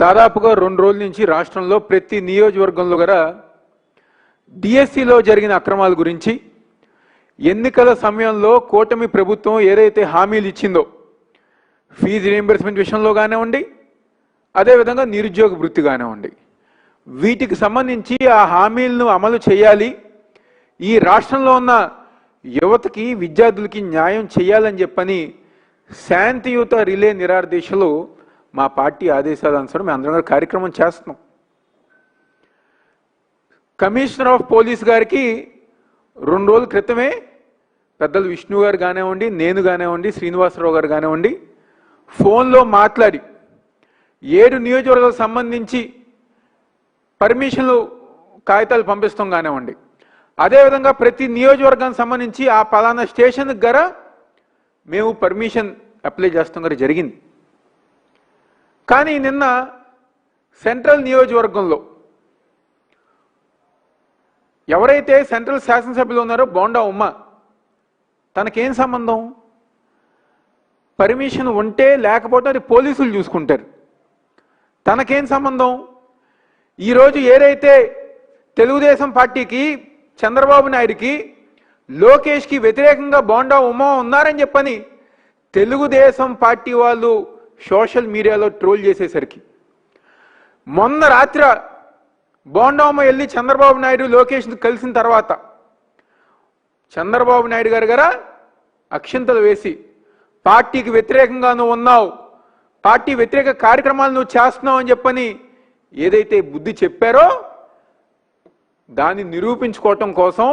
దాదాపుగా 2 రోజుల నుంచి రాష్ట్రంలో ప్రతి నియోజకవర్గంలో కూడా డిఎస్సిలో జరిగిన అక్రమాల గురించి, ఎన్నికల సమయంలో కూటమి ప్రభుత్వం ఏదైతే హామీలు ఇచ్చిందో ఫీజు రీయింబర్స్మెంట్ విషయంలో కానివ్వండి, అదేవిధంగా నిరుద్యోగ వృత్తి కానివ్వండి, వీటికి సంబంధించి ఆ హామీలను అమలు చేయాలి, ఈ రాష్ట్రంలో ఉన్న యువతకి విద్యార్థులకి న్యాయం చేయాలని చెప్పని శాంతియుత రిలే నిరాదేశలు మా పార్టీ ఆదేశాల అనుసారం మేము అందరం కార్యక్రమం చేస్తున్నాం. కమిషనర్ ఆఫ్ పోలీస్ గారికి 2 రోజుల క్రితమే పెద్దలు విష్ణు గారు కానివ్వండి, నేను కానివ్వండి, శ్రీనివాసరావు గారు కానివ్వండి ఫోన్లో మాట్లాడి 7 నియోజకవర్గాలకు సంబంధించి పర్మిషన్లు కాగితాలు పంపిస్తాం కానివ్వండి, అదేవిధంగా ప్రతి నియోజకవర్గానికి సంబంధించి ఆ పలానా స్టేషన్ దగ్గర మేము పర్మిషన్ అప్లై చేస్తాం గారు జరిగింది. కానీ నిన్న సెంట్రల్ నియోజకవర్గంలో ఎవరైతే సెంట్రల్ శాసనసభ్యులు ఉన్నారో బోండా ఉమ్మ, తనకేం సంబంధం? పర్మిషన్ ఉంటే లేకపోతే అది పోలీసులు చూసుకుంటారు, తనకేం సంబంధం? ఈరోజు ఏదైతే తెలుగుదేశం పార్టీకి, చంద్రబాబు నాయుడికి, లోకేష్కి వ్యతిరేకంగా బోండా ఉమ్మ ఉన్నారని చెప్పని తెలుగుదేశం పార్టీ వాళ్ళు సోషల్ మీడియాలో ట్రోల్ చేసేసరికి మొన్న రాత్రి బోండా ఉమ్మ వెళ్ళి చంద్రబాబు నాయుడు లోకేష్ని కలిసిన తర్వాత చంద్రబాబు నాయుడు గారు గారా అక్షింతలు వేసి పార్టీకి వ్యతిరేకంగా నువ్వు ఉన్నావు, పార్టీ వ్యతిరేక కార్యక్రమాలు నువ్వు చేస్తున్నావు అని చెప్పని ఏదైతే బుద్ధి చెప్పారో దాన్ని నిరూపించుకోవటం కోసం,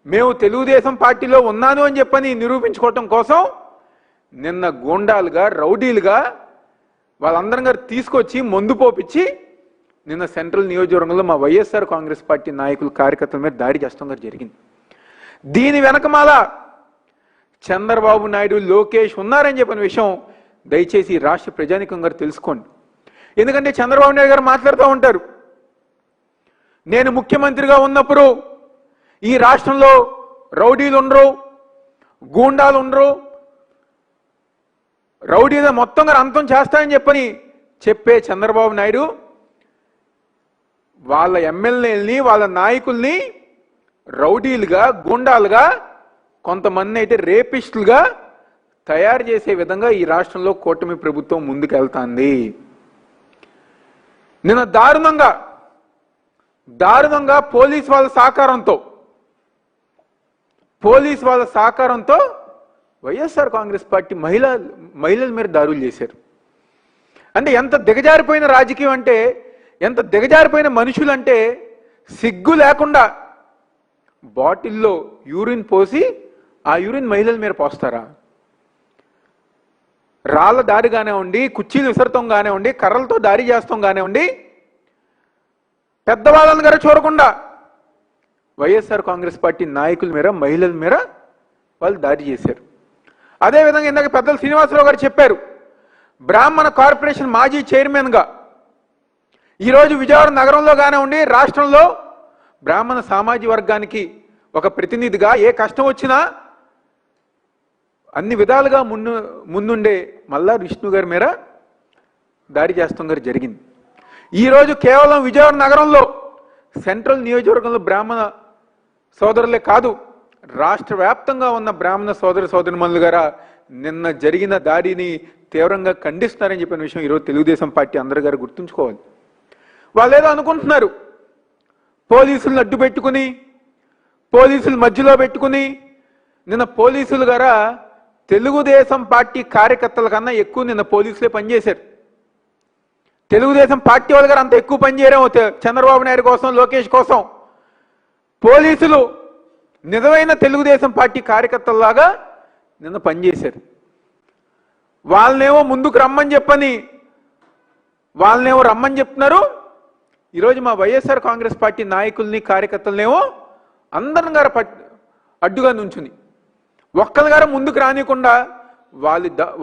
మేము తెలుగుదేశం పార్టీలో ఉన్నాను అని చెప్పని నిరూపించుకోవటం కోసం నిన్న గూండాలుగా, రౌడీలుగా వాళ్ళందరం గారు తీసుకొచ్చి మందు పోపించి నిన్న సెంట్రల్ నియోజకవర్గంలో మా వైఎస్ఆర్ కాంగ్రెస్ పార్టీ నాయకులు, కార్యకర్తల మీద దాడి చేస్తాం గారు జరిగింది. దీని వెనకమాల చంద్రబాబు నాయుడు, లోకేష్ ఉన్నారని చెప్పిన విషయం దయచేసి రాష్ట్ర ప్రజానికం గారు తెలుసుకోండి. ఎందుకంటే చంద్రబాబు నాయుడు గారు మాట్లాడుతూ ఉంటారు, నేను ముఖ్యమంత్రిగా ఉన్నప్పుడు ఈ రాష్ట్రంలో రౌడీలు ఉండరు, గూండాలు ఉండరు, రౌడీలు మొత్తం గారు అంతం చేస్తాయని చెప్పని చెప్పే చంద్రబాబు నాయుడు వాళ్ళ ఎమ్మెల్యేలని, వాళ్ళ నాయకుల్ని రౌడీలుగా, గూండాలుగా, కొంతమంది అయితే రేపిస్టులుగా తయారు చేసే విధంగా ఈ రాష్ట్రంలో కూటమి ప్రభుత్వం ముందుకెళ్తాంది. నిన్న దారుణంగా పోలీస్ వాళ్ళ సహకారంతో వైఎస్ఆర్ కాంగ్రెస్ పార్టీ మహిళల మీద దాడులు చేశారు. అంటే ఎంత దిగజారిపోయిన రాజకీయం అంటే, ఎంత దిగజారిపోయిన మనుషులంటే, సిగ్గు లేకుండా బాటిల్లో యూరిన్ పోసి ఆ యూరిన్ మహిళల మీద పోస్తారా? రాళ్ళ దాడి కానివ్వండి, కుర్చీలు విసరతం కానివ్వండి, కర్రలతో దాడి చేస్తాం కానివ్వండి, పెద్దవాళ్ళని గారు చూడకుండా వైఎస్ఆర్ కాంగ్రెస్ పార్టీ నాయకుల మీద, మహిళల మీద వాళ్ళు దాడి చేశారు. అదేవిధంగా ఇందాక పెద్దలు శ్రీనివాసరావు గారు చెప్పారు, బ్రాహ్మణ కార్పొరేషన్ మాజీ చైర్మన్గా ఈరోజు విజయవాడ నగరంలో కానివ్వండి, రాష్ట్రంలో బ్రాహ్మణ సామాజిక వర్గానికి ఒక ప్రతినిధిగా ఏ కష్టం వచ్చినా అన్ని విధాలుగా ముందుండే మల్లా విష్ణు గారి మీద దాడి చేస్తాం గారు జరిగింది. ఈరోజు కేవలం విజయవాడ నగరంలో సెంట్రల్ నియోజకవర్గంలో బ్రాహ్మణ సోదరులే కాదు, రాష్ట్ర వ్యాప్తంగా ఉన్న బ్రాహ్మణ సోదరిమణులు గారు నిన్న జరిగిన దాడిని తీవ్రంగా ఖండిస్తున్నారని చెప్పిన విషయం ఈరోజు తెలుగుదేశం పార్టీ అందరి గారు గుర్తుంచుకోవాలి. వాళ్ళు ఏదో అనుకుంటున్నారు, పోలీసులను అడ్డు పెట్టుకుని, పోలీసులు మధ్యలో పెట్టుకుని, నిన్న పోలీసులు గారా తెలుగుదేశం పార్టీ కార్యకర్తల కన్నా ఎక్కువ నిన్న పోలీసులే పనిచేశారు. తెలుగుదేశం పార్టీ వాళ్ళు గారు అంత ఎక్కువ పనిచేయరేమో చంద్రబాబు నాయుడు కోసం, లోకేష్ కోసం. పోలీసులు నిజమైన తెలుగుదేశం పార్టీ కార్యకర్తల్లాగా నిన్న పనిచేశారు. వాళ్ళనేమో ముందుకు రమ్మని చెప్పని వాళ్ళనేమో రమ్మని చెప్తున్నారు. ఈరోజు మా వైఎస్ఆర్ కాంగ్రెస్ పార్టీ నాయకుల్ని, కార్యకర్తలనేమో అందరం గారు అడ్డుగా నుంచుని ఒక్కరి గారు ముందుకు రానియకుండా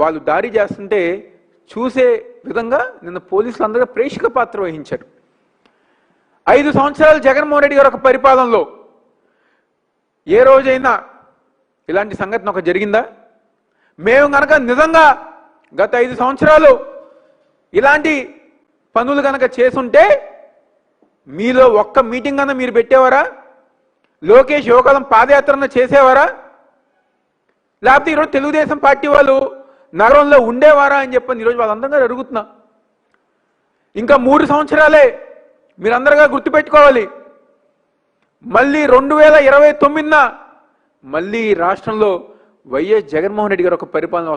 వాళ్ళు దాడి చేస్తుంటే చూసే విధంగా నిన్న పోలీసులు అందరూ ప్రేక్షక పాత్ర వహించారు. 5 సంవత్సరాలు జగన్మోహన్ రెడ్డి గారు ఒక పరిపాలనలో ఏ రోజైనా ఇలాంటి సంఘటన ఒక జరిగిందా? మేము కనుక నిజంగా గత 5 సంవత్సరాలు ఇలాంటి పనులు కనుక చేసుంటే మీలో ఒక్క మీటింగ్ అన్న మీరు పెట్టేవారా? లోకేష్ యువకులం పాదయాత్రన చేసేవారా? లేకపోతే ఈరోజు తెలుగుదేశం పార్టీ వాళ్ళు నగరంలో ఉండేవారా అని చెప్పని ఈరోజు వాళ్ళందరూ అడుగుతున్నా. ఇంకా 3 సంవత్సరాలే మీరందరుగా గుర్తుపెట్టుకోవాలి. మళ్ళీ 2029న మళ్ళీ రాష్ట్రంలో వైఎస్ జగన్మోహన్ రెడ్డి గారు ఒక పరిపాలన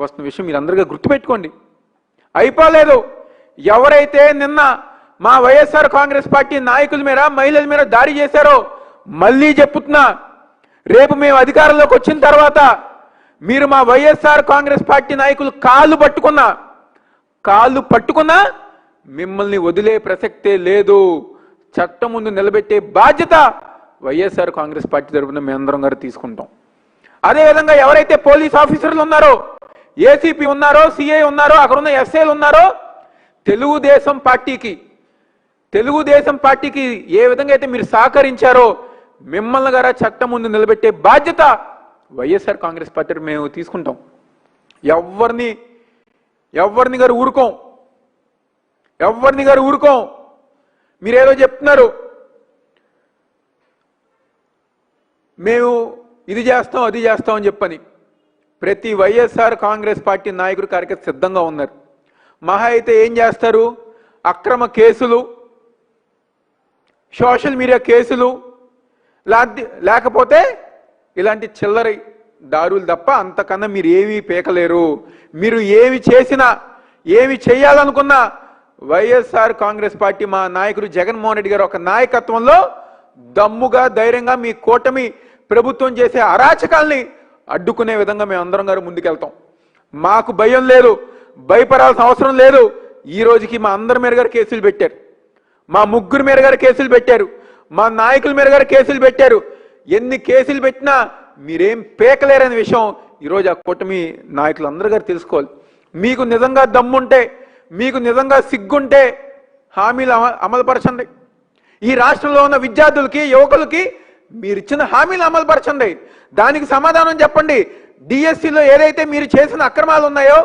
వస్తున్న విషయం మీరందరుగా గుర్తుపెట్టుకోండి. అయిపోలేదు. ఎవరైతే నిన్న మా వైఎస్ఆర్ కాంగ్రెస్ పార్టీ నాయకుల మీద మహిళల మీద దాడి చేశారో మళ్ళీ చెప్పుతున్నా, రేపు మేము అధికారంలోకి వచ్చిన తర్వాత మీరు మా వైఎస్ఆర్ కాంగ్రెస్ పార్టీ నాయకులు కాళ్ళు పట్టుకున్నా మిమ్మల్ని వదిలే ప్రసక్తే లేదు. చట్టం ముందు నిలబెట్టే బాధ్యత వైఎస్ఆర్ కాంగ్రెస్ పార్టీ తరఫున మేమందరం గారు తీసుకుంటాం. అదేవిధంగా ఎవరైతే పోలీస్ ఆఫీసర్లు ఉన్నారో, ఏసీపీ ఉన్నారో, సిఐ ఉన్నారో, అక్కడ ఉన్న ఎస్ఐలు ఉన్నారో, తెలుగుదేశం పార్టీకి ఏ విధంగా అయితే మీరు సహకరించారో మిమ్మల్ని గారా చట్టం ముందు నిలబెట్టే బాధ్యత వైఎస్ఆర్ కాంగ్రెస్ పార్టీ మేము తీసుకుంటాం. ఎవరిని గారు ఊరుకోం. మీరేదో చెప్తున్నారు, మేము ఇది చేస్తాం అది చేస్తాం అని చెప్పని. ప్రతి వైఎస్ఆర్ కాంగ్రెస్ పార్టీ నాయకుడు కార్యకర్త సిద్ధంగా ఉన్నారు. మహా అయితే ఏం చేస్తారు? అక్రమ కేసులు, సోషల్ మీడియా కేసులు, లేకపోతే ఇలాంటి చిల్లరి దారులు తప్ప అంతకన్నా మీరు ఏమీ పీకలేరు. మీరు ఏమి చేసినా ఏమి చేయాలనుకున్నా వైఎస్ఆర్ కాంగ్రెస్ పార్టీ మా నాయకుడు జగన్మోహన్ రెడ్డి గారు ఒక నాయకత్వంలో దమ్ముగా ధైర్యంగా మీ కూటమి ప్రభుత్వం చేసే అరాచకాల్ని అడ్డుకునే విధంగా మేము అందరం గారు ముందుకెళ్తాం. మాకు భయం లేదు, భయపడాల్సిన అవసరం లేదు. ఈ రోజుకి మా అందరి మీద గారు కేసులు పెట్టారు, మా ముగ్గురు మీద గారు కేసులు పెట్టారు, మా నాయకుల మీద గారు కేసులు పెట్టారు. ఎన్ని కేసులు పెట్టినా మీరేం పేకలేరనే విషయం ఈరోజు ఆ కూటమి నాయకులు అందరూ గారు తెలుసుకోవాలి. మీకు నిజంగా దమ్ముంటే, మీకు నిజంగా సిగ్గుంటే హామీలు అమలుపరచండి. ఈ రాష్ట్రంలో ఉన్న విద్యార్థులకి, యువకులకి మీరు ఇచ్చిన హామీలు అమలుపరచండి. దానికి సమాధానం చెప్పండి. డిఎస్సిలో ఏదైతే మీరు చేసిన అక్రమాలు ఉన్నాయో,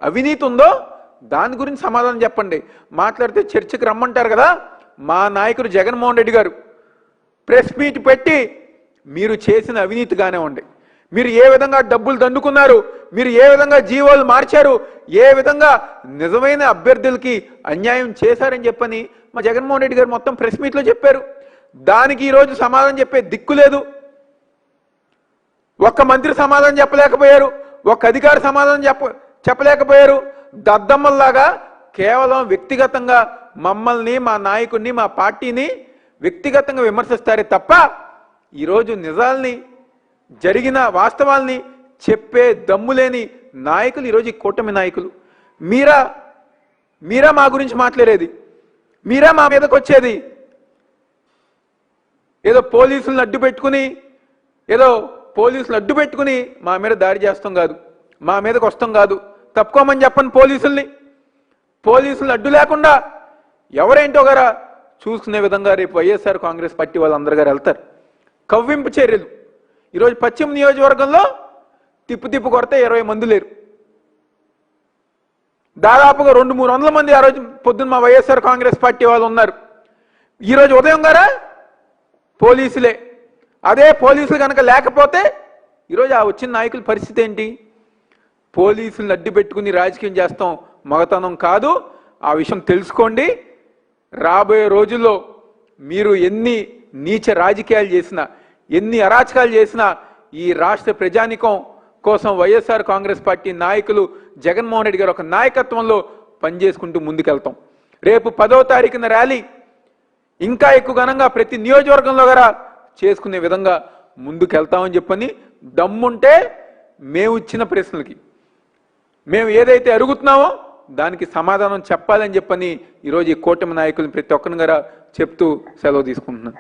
అవినీతి ఉందో దాని గురించి సమాధానం చెప్పండి. మాట్లాడితే చర్చకు రమ్మంటారు కదా. మా నాయకుడు జగన్మోహన్ రెడ్డి గారు ప్రెస్ మీట్ పెట్టి మీరు చేసిన అవినీతి కానివ్వండి, మీరు ఏ విధంగా డబ్బులు దండుకున్నారు, మీరు ఏ విధంగా జీవోలు మార్చారు, ఏ విధంగా నిజమైన అభ్యర్థులకి అన్యాయం చేశారని చెప్పని మా జగన్మోహన్ రెడ్డి గారు మొత్తం ప్రెస్ మీట్లో చెప్పారు. దానికి ఈరోజు సమాధానం చెప్పే దిక్కు లేదు. ఒక్క మంత్రి సమాధానం చెప్పలేకపోయారు, ఒక్క అధికారి సమాధానం చెప్పలేకపోయారు. దద్దమ్మల్లాగా కేవలం వ్యక్తిగతంగా మమ్మల్ని, మా నాయకుడిని, మా పార్టీని వ్యక్తిగతంగా విమర్శిస్తారే తప్ప ఈరోజు నిజాల్ని, జరిగిన వాస్తవాల్ని చెప్పే దమ్ములేని నాయకులు ఈరోజు ఈ కూటమి నాయకులు. మీరా మా గురించి మాట్లాడేది, మీరా మా మీదకి వచ్చేది. ఏదో పోలీసులను అడ్డు పెట్టుకుని మా మీద దాడి చేస్తాం కాదు, మా మీదకి వస్తాం కాదు. తప్పుకోమని చెప్పండి పోలీసులను అడ్డు లేకుండా ఎవరేంటో గారా చూసుకునే విధంగా రేపు వైఎస్ఆర్ కాంగ్రెస్ పార్టీ వాళ్ళందరూ గారు వెళ్తారు. కవ్వింపు చర్యలు ఈరోజు పశ్చిమ నియోజకవర్గంలో తిప్పు కొడితే 20 మంది లేరు. దాదాపుగా 200-300 మంది ఆ రోజు పొద్దున్న మా వైఎస్ఆర్ కాంగ్రెస్ పార్టీ వాళ్ళు ఉన్నారు. ఈరోజు ఉదయం గారా పోలీసులే. అదే పోలీసులు కనుక లేకపోతే ఈరోజు ఆ వచ్చిన నాయకుల పరిస్థితి ఏంటి? పోలీసులను అడ్డు పెట్టుకుని రాజకీయం చేస్తాం మగతనం కాదు. ఆ విషయం తెలుసుకోండి. రాబోయే రోజుల్లో మీరు ఎన్ని నీచ రాజకీయాలు చేసినా, ఎన్ని అరాచకాలు చేసినా ఈ రాష్ట్ర ప్రజానికం కోసం వైఎస్ఆర్ కాంగ్రెస్ పార్టీ నాయకులు జగన్మోహన్ రెడ్డి గారు ఒక నాయకత్వంలో పనిచేసుకుంటూ ముందుకెళ్తాం. రేపు 10వ తారీఖున ర్యాలీ ఇంకా ఎక్కువ ఘనంగా ప్రతి నియోజకవర్గంలో గారా చేసుకునే విధంగా ముందుకెళ్తామని చెప్పని దమ్ముంటే మేము ఇచ్చిన ప్రశ్నలకి మేము ఏదైతే అడుగుతున్నామో దానికి సమాధానం చెప్పాలని చెప్పని ఈరోజు ఈ కూటమి నాయకులు ప్రతి ఒక్కరిని గారా చెప్తూ సెలవు తీసుకుంటున్నాను.